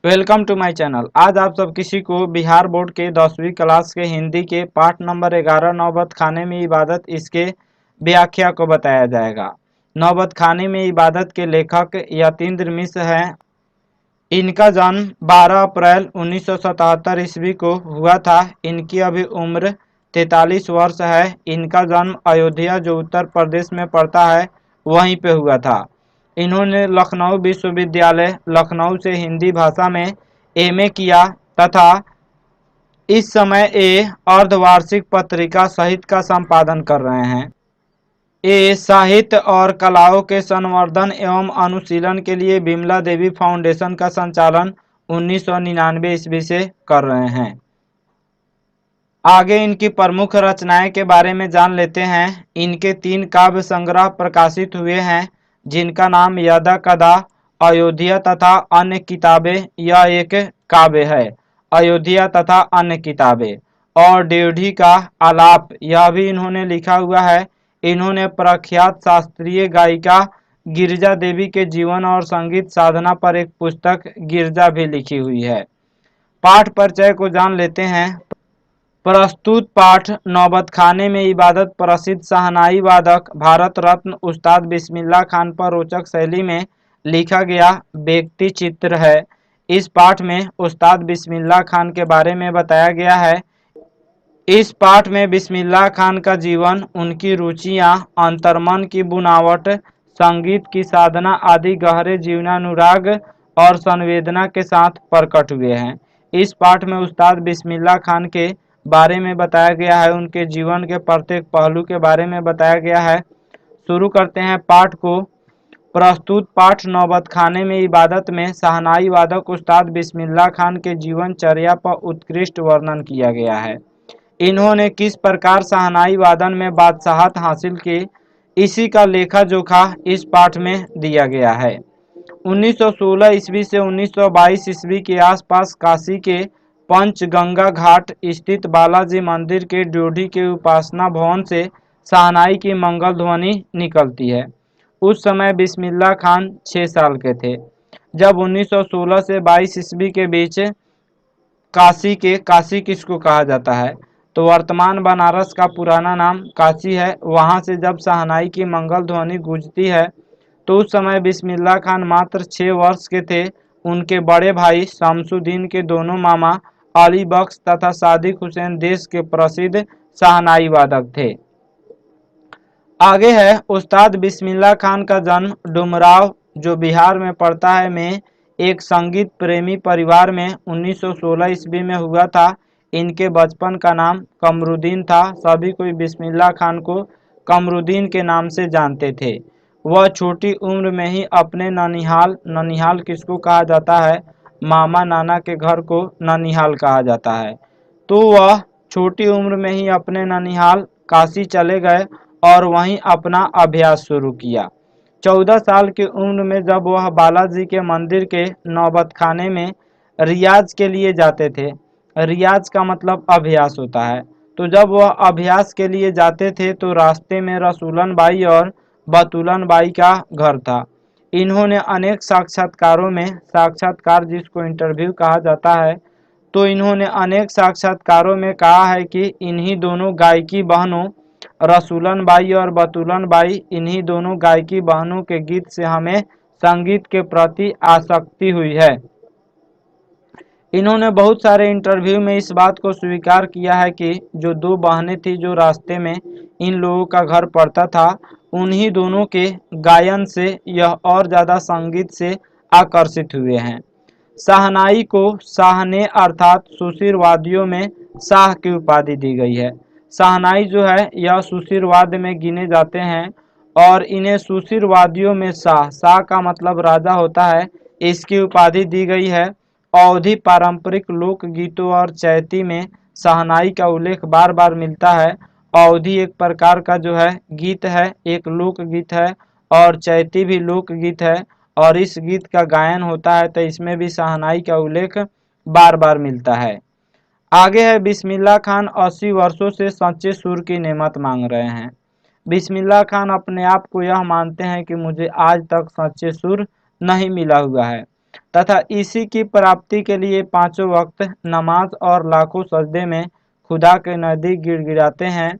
Welcome to my channel. आज आप सब किसी को बिहार बोर्ड के 10वीं क्लास के हिंदी के पाठ नंबर 11 नौबत खाने में इबादत इसके व्याख्या को बताया जाएगा। नौबत खाने में इबादत के लेखक यतीन्द्र मिश्र हैं। इनका जन्म 12 अप्रैल 1977 ईस्वी को हुआ था। इनकी अभी उम्र 43 वर्ष है। इनका जन्म अयोध्या जो उत्तर प्रदेश में पड़ता है वहीं पे हुआ था। इन्होंने लखनऊ विश्वविद्यालय लखनऊ से हिंदी भाषा में एमए किया तथा इस समय ये अर्धवार्षिक पत्रिका सहित का संपादन कर रहे हैं। ये साहित्य और कलाओं के संवर्धन एवं अनुशीलन के लिए विमला देवी फाउंडेशन का संचालन 1999 ईस्वी से कर रहे हैं। आगे इनकी प्रमुख रचनाएं के बारे में जान लेते हैं। इनके 3 काव्य संग्रह प्रकाशित हुए हैं जिनका नाम यदा कदा, अयोध्या तथा अन्य किताबें। यह एक काव्य है, अयोध्या तथा अन्य किताबें। और ड्योढ़ी का आलाप यह भी इन्होंने लिखा हुआ है। इन्होंने प्रख्यात शास्त्रीय गायिका गिरिजा देवी के जीवन और संगीत साधना पर एक पुस्तक गिरिजा भी लिखी हुई है। पाठ परिचय को जान लेते हैं। प्रस्तुत पाठ नौबत खाने में इबादत प्रसिद्ध शहनाई वादक भारत रत्न उस्ताद बिस्मिल्लाह खान पर रोचक शैली में लिखा गया व्यक्ति चित्र है। इस पाठ में उस्ताद बिस्मिल्लाह खान के बारे में बताया गया है। इस पाठ में बिस्मिल्लाह खान का जीवन, उनकी रुचियां, अंतर्मन की बुनावट, संगीत की साधना आदि गहरे जीवनानुराग और संवेदना के साथ प्रकट हुए हैं। इस पाठ में उस्ताद बिस्मिल्लाह खान के बारे में बताया गया है। उनके जीवन के प्रत्येक पहलू के बारे में बताया गया है। शुरू करते हैं पाठ को। प्रस्तुत पाठ नौबत खाने में इबादत में शहनाई वादक उस्ताद बिस्मिल्लाह खान के जीवन चर्या पर उत्कृष्ट वर्णन किया गया है। इन्होंने किस प्रकार शहनाई वादन में बादशाहत हासिल की, इसी का लेखा जोखा इस पाठ में दिया गया है। 1916 ईस्वी से 1922 ईस्वी के आसपास काशी के पंचगंगा घाट स्थित बालाजी मंदिर के ड्योढ़ी के उपासना भवन से शहनाई की मंगल ध्वनि निकलती है। उस समय बिस्मिल्लाह खान 6 साल के थे। जब 1916 से 22 ईस्वी के बीच काशी किसको कहा जाता है तो वर्तमान बनारस का पुराना नाम काशी है। वहां से जब शहनाई की मंगल ध्वनि गूंजती है तो उस समय बिस्मिल्लाह खान मात्र 6 वर्ष के थे। उनके बड़े भाई शमसुद्दीन के दोनों मामा अली बख्श तथा सादिक हुसैन देश के प्रसिद्ध शहनाई वादक थे। आगे है उस्ताद बिस्मिल्लाह खान का जन्म डुमराव जो बिहार में पड़ता है में एक संगीत प्रेमी परिवार में 1916 ईस्वी में हुआ था। इनके बचपन का नाम कमरुद्दीन था। सभी कोई बिस्मिल्लाह खान को कमरुद्दीन के नाम से जानते थे। वह छोटी उम्र में ही अपने ननिहाल किसको कहा जाता है, मामा नाना के घर को ननिहाल कहा जाता है, तो वह छोटी उम्र में ही अपने ननिहाल काशी चले गए और वहीं अपना अभ्यास शुरू किया। 14 साल की उम्र में जब वह बालाजी के मंदिर के नौबत खाने में रियाज के लिए जाते थे। रियाज का मतलब अभ्यास होता है। तो जब वह अभ्यास के लिए जाते थे तो रास्ते में रसूलन बाई और बतूलन बाई का घर था। इन्होंने अनेक साक्षात्कारों में, साक्षात्कार जिसको इंटरव्यू कहा जाता है, तो इन्होंने अनेक साक्षात्कारों में कहा है कि इन्हीं दोनों गायकी बहनों रसूलन बाई और बतूलन बाई, इन्हीं दोनों गायकी बहनों के गीत से हमें संगीत के प्रति आसक्ति हुई है। इन्होंने बहुत सारे इंटरव्यू में इस बात को स्वीकार किया है कि जो 2 बहनें थी जो रास्ते में इन लोगों का घर पड़ता था, उन्हीं दोनों के गायन से यह और ज़्यादा संगीत से आकर्षित हुए हैं। शहनाई को शाहने अर्थात सुशीरवादियों में शाह की उपाधि दी गई है। शहनाई जो है यह सुशीरवाद में गिने जाते हैं और इन्हें सुशीरवादियों में शाह का मतलब राजा होता है, इसकी उपाधि दी गई है। अवधी पारंपरिक लोक गीतों और चैती में शहनाई का उल्लेख बार बार मिलता है। अवधी एक प्रकार का जो है गीत है, एक लोक गीत है, और चैती भी लोक गीत है और इस गीत का गायन होता है, तो इसमें भी शहनाई का उल्लेख बार बार मिलता है। आगे है बिस्मिल्लाह खान 80 वर्षों से सच्चे सुर की नेमत मांग रहे हैं। बिस्मिल्लाह खान अपने आप को यह मानते हैं कि मुझे आज तक सच्चे सुर नहीं मिला हुआ है। तथा इसी की प्राप्ति के लिए पांचों वक्त नमाज और लाखों सजदे में खुदा के नजदीक गिड़गिड़ाते हैं।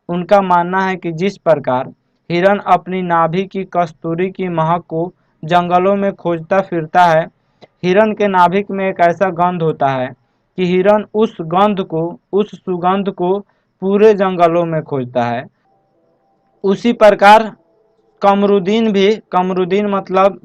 उनका मानना है कि जिस प्रकार हिरन अपनी नाभि की कस्तूरी की महक को जंगलों में खोजता फिरता है, हिरन के नाभिक में एक ऐसा गंध होता है कि हिरन उस सुगंध को पूरे जंगलों में खोजता है। उसी प्रकार कमरुद्दीन मतलब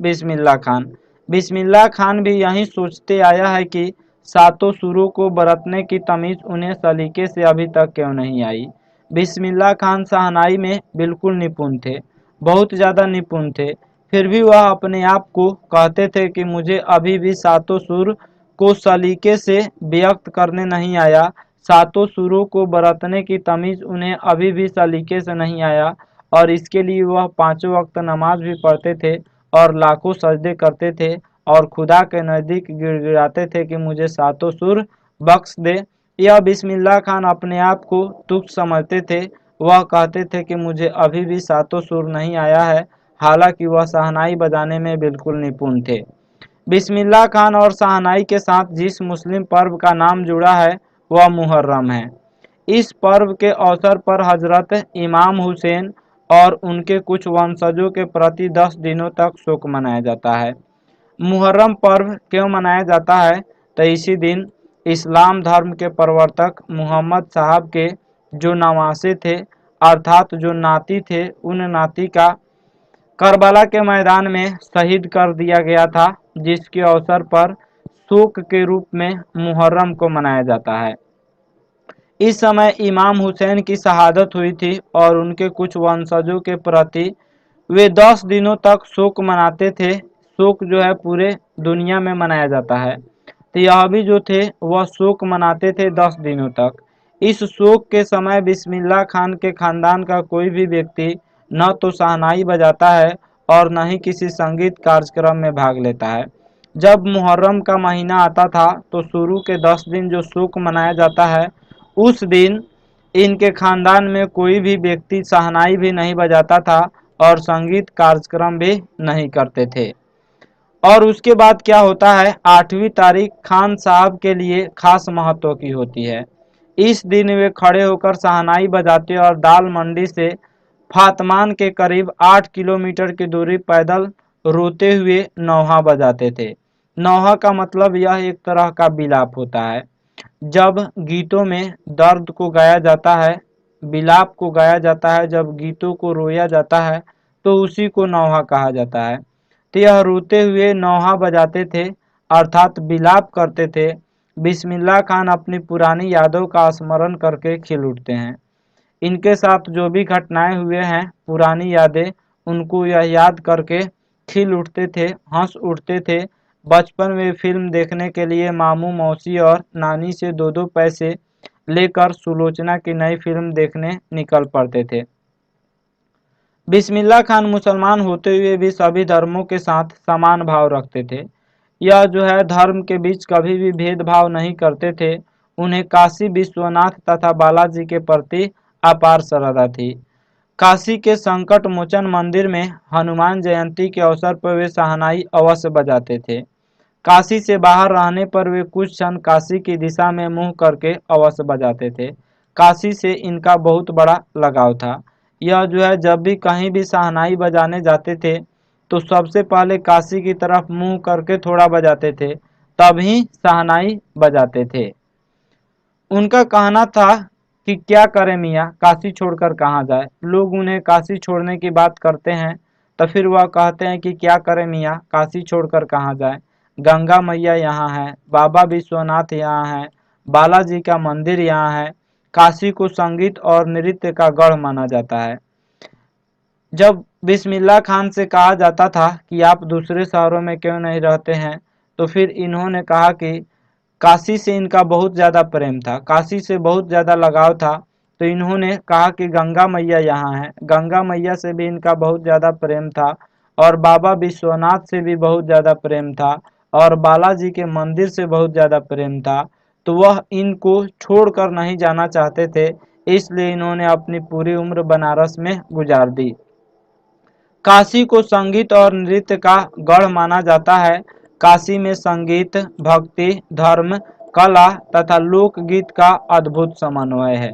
बिस्मिल्लाह खान भी यही सोचते आया है कि सातों सुरों को बरतने की तमीज उन्हें सलीके से अभी तक क्यों नहीं आई। बिस्मिल्लाह खान शहनाई में बिल्कुल निपुण थे, बहुत ज़्यादा निपुण थे। फिर भी वह अपने आप को कहते थे कि मुझे अभी भी सातों सुर को सलीके से व्यक्त करने नहीं आया, सातों सुरों को बरतने की तमीज उन्हें अभी भी सलीके से नहीं आया, और इसके लिए वह पांचों वक्त नमाज भी पढ़ते थे और लाखों सजदे करते थे और खुदा के नज़दीक गिड़गिड़ाते थे कि मुझे सातों सुर बख्श दे। यह बिस्मिल्लाह खान अपने आप को तुच्छ समझते थे। वह कहते थे कि मुझे अभी भी सातों सुर नहीं आया है, हालांकि वह शहनाई बजाने में बिल्कुल निपुण थे। बिस्मिल्लाह खान और शहनाई के साथ जिस मुस्लिम पर्व का नाम जुड़ा है वह मुहर्रम है। इस पर्व के अवसर पर हजरत इमाम हुसैन और उनके कुछ वंशजों के प्रति 10 दिनों तक शोक मनाया जाता है। मुहर्रम पर्व क्यों मनाया जाता है? तो इसी दिन इस्लाम धर्म के प्रवर्तक मोहम्मद साहब के जो नवासे थे अर्थात जो नाती थे, उन नाती का करबला के मैदान में शहीद कर दिया गया था, जिसके अवसर पर शोक के रूप में मुहर्रम को मनाया जाता है। इस समय इमाम हुसैन की शहादत हुई थी और उनके कुछ वंशजों के प्रति वे 10 दिनों तक शोक मनाते थे। शोक जो है पूरे दुनिया में मनाया जाता है, तो यह भी जो थे वह शोक मनाते थे 10 दिनों तक। इस शोक के समय बिस्मिल्लाह खान के खानदान का कोई भी व्यक्ति न तो शहनाई बजाता है और न ही किसी संगीत कार्यक्रम में भाग लेता है। जब मुहर्रम का महीना आता था तो शुरू के 10 दिन जो शोक मनाया जाता है, उस दिन इनके खानदान में कोई भी व्यक्ति शहनाई भी नहीं बजाता था और संगीत कार्यक्रम भी नहीं करते थे। और उसके बाद क्या होता है, 8वीं तारीख खान साहब के लिए खास महत्व की होती है। इस दिन वे खड़े होकर शहनाई बजाते और दाल मंडी से फातमान के करीब 8 किलोमीटर की दूरी पैदल रोते हुए नौहा बजाते थे। नौहा का मतलब यह एक तरह का विलाप होता है। जब गीतों में दर्द को गाया जाता है, विलाप को गाया जाता है, जब गीतों को रोया जाता है तो उसी को नौहा कहा जाता है। तो यह रोते हुए नौहा बजाते थे अर्थात विलाप करते थे। बिस्मिल्लाह खान अपनी पुरानी यादों का स्मरण करके खिल उठते हैं। इनके साथ जो भी घटनाएं हुए हैं, पुरानी यादें, उनको यह याद करके खिल उठते थे, हंस उठते थे। बचपन में फिल्म देखने के लिए मामू मौसी और नानी से 2-2 पैसे लेकर सुलोचना की नई फिल्म देखने निकल पड़ते थे। बिस्मिल्लाह खान मुसलमान होते हुए भी सभी धर्मों के साथ समान भाव रखते थे। यह जो है धर्म के बीच कभी भी भेदभाव नहीं करते थे। उन्हें काशी विश्वनाथ तथा बालाजी के प्रति अपार श्रद्धा थी। काशी के संकट मोचन मंदिर में हनुमान जयंती के अवसर पर वे शहनाई अवश्य बजाते थे। काशी से बाहर रहने पर वे कुछ क्षण काशी की दिशा में मुंह करके अवश्य बजाते थे। काशी से इनका बहुत बड़ा लगाव था। यह जो है जब भी कहीं भी शहनाई बजाने जाते थे तो सबसे पहले काशी की तरफ मुंह करके थोड़ा बजाते थे, तभी शहनाई बजाते थे। उनका कहना था कि क्या करें मियाँ, काशी छोड़कर कहाँ जाए। लोग उन्हें काशी छोड़ने की बात करते हैं तो फिर वह कहते हैं कि क्या करें मियाँ, काशी छोड़कर कहाँ जाए। गंगा मैया यहाँ है, बाबा विश्वनाथ यहाँ है, बालाजी का मंदिर यहाँ है। काशी को संगीत और नृत्य का गढ़ माना जाता है। जब बिस्मिल्लाह खान से कहा जाता था कि आप दूसरे शहरों में क्यों नहीं रहते हैं, तो फिर इन्होंने कहा कि काशी से इनका बहुत ज़्यादा प्रेम था, काशी से बहुत ज़्यादा लगाव था। तो इन्होंने कहा कि गंगा मैया यहाँ है, गंगा मैया से भी इनका बहुत ज़्यादा प्रेम था और बाबा विश्वनाथ से भी बहुत ज़्यादा प्रेम था और बालाजी के मंदिर से बहुत ज़्यादा प्रेम था। तो वह इनको छोड़कर नहीं जाना चाहते थे, इसलिए इन्होंने अपनी पूरी उम्र बनारस में गुजार दी। काशी को संगीत और नृत्य का गढ़ माना जाता है। काशी में संगीत, भक्ति, धर्म, कला तथा लोकगीत का अद्भुत समन्वय है।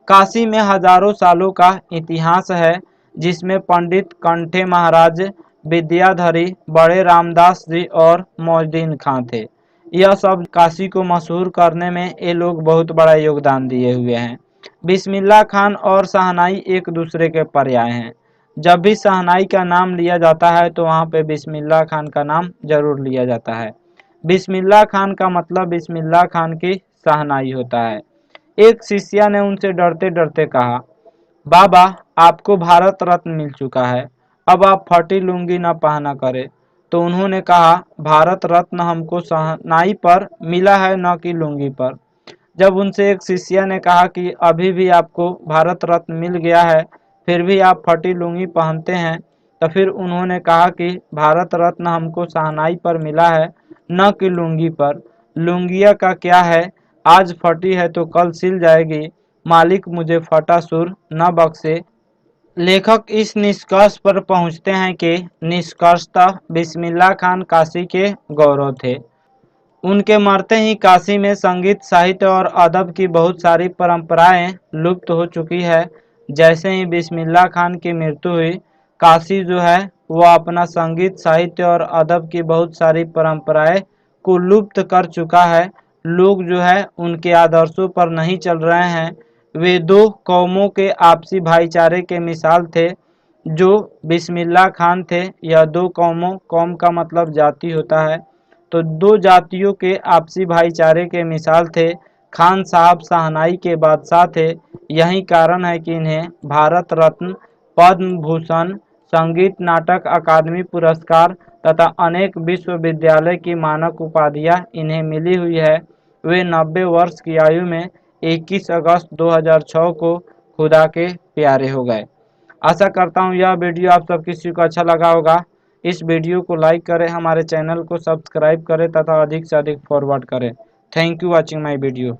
काशी में हजारों सालों का इतिहास है, जिसमें पंडित कंठे महाराज, विद्याधरी, बड़े रामदास जी और मोइनुद्दीन खां थे। यह सब काशी को मशहूर करने में ये लोग बहुत बड़ा योगदान दिए हुए हैं। बिस्मिल्लाह खान और शहनाई एक दूसरे के पर्याय हैं। जब भी शहनाई का नाम लिया जाता है तो वहाँ पे बिस्मिल्लाह खान का नाम जरूर लिया जाता है। बिस्मिल्लाह खान का मतलब बिस्मिल्लाह खान की शहनाई होता है। एक शिष्या ने उनसे डरते डरते कहा, बाबा, आपको भारत रत्न मिल चुका है, अब आप फटी लुंगी न पहना करें। तो उन्होंने कहा, भारत रत्न हमको शहनाई पर मिला है, न कि लुंगी पर। जब उनसे एक शिष्या ने कहा कि अभी भी आपको भारत रत्न मिल गया है, फिर भी आप फटी लुंगी पहनते हैं, तो फिर उन्होंने कहा कि भारत रत्न हमको शहनाई पर मिला है, न कि लुंगी पर। लुंगिया का क्या है, आज फटी है तो कल सिल जाएगी, मालिक मुझे फटा सुर न बख्शे। लेखक इस निष्कर्ष पर पहुंचते हैं कि निष्कर्षतः बिस्मिल्लाह खान काशी के गौरव थे। उनके मरते ही काशी में संगीत, साहित्य और अदब की बहुत सारी परंपराएं लुप्त हो चुकी है। जैसे ही बिस्मिल्लाह खान की मृत्यु हुई, काशी जो है वह अपना संगीत, साहित्य और अदब की बहुत सारी परंपराएं को लुप्त कर चुका है। लोग जो है उनके आदर्शों पर नहीं चल रहे हैं। वे दो कौमों के आपसी भाईचारे के मिसाल थे, जो बिस्मिल्लाह खान थे। यह दो कौमों, कौम का मतलब जाति होता है, तो दो जातियों के आपसी भाईचारे के मिसाल थे। खान साहब शहनाई के बादशाह थे। यही कारण है कि इन्हें भारत रत्न, पद्म भूषण, संगीत नाटक अकादमी पुरस्कार तथा अनेक विश्वविद्यालय की मानक उपाधियां इन्हें मिली हुई है। वे 90 वर्ष की आयु में 21 अगस्त 2006 को खुदा के प्यारे हो गए। आशा करता हूँ यह वीडियो आप सब किसी को अच्छा लगा होगा। इस वीडियो को लाइक करें, हमारे चैनल को सब्सक्राइब करें तथा अधिक से अधिक फॉरवर्ड करें। Thank you watching my video.